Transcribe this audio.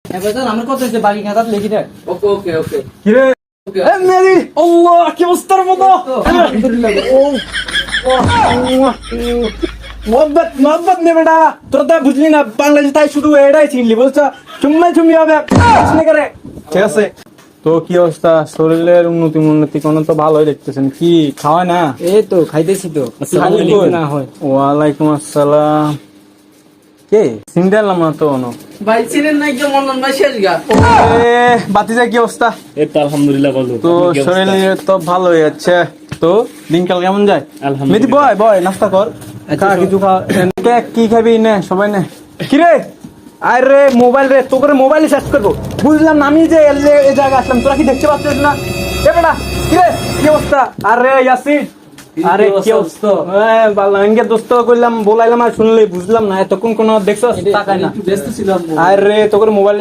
এবার আমার কথা হচ্ছে বাকি খাতাত লিখি দেখ। ওকে ওকে ওকে কি রে ওকে এ মেরি আল্লাহ কি অবস্থার মতো মোহাম্মদ মোহাম্মদ নে বেটা তোরা তো বুঝলি না বাংলাদেশ তাই শুধু এটাই চিনলি বলছ চুম্মা চুম্মি হবে প্রশ্ন করে ঠিক আছে তো কি অবস্থা শরীরের উন্নতি কোনো তো ভালোই দেখতেছেন কি খাওয়ায় না এই তো খাইতেছি তো খালি কই? ওয়ালাইকুম আসসালাম কে সিন্দালাম না তো ono ভাই ছিলেন না একদম মন্ডন ভাই শেষ গা এ বাতিজা কি অবস্থা এই তো আলহামদুলিল্লাহ ভালো তো শরীরে তো ভালোই আছে তো দিনকাল কেমন যায় আলহামদুলিল্লাহ। মেদি বয় বয় নাস্তা কর খা কিছু খা কেক কি খাবি নে সবাই নে কি রে আরে মোবাইল রে তো করে মোবাইল সার্চ করবো বুঝলাম না আমি যে এই জায়গা আসলাম তোরা কি দেখতে পাচ্ছিস না এ বেটা কি রে কি অবস্থা আরে ইয়াসিন আরে কি অবস্থা বালা এঙ্গে দোস্ত কইলাম বলাইলাম আর শুনলে বুঝলাম না এতক্ষণ কোন দেখছস তাকাই না একটু ব্যস্ত ছিলাম আরে তো করে মোবাইল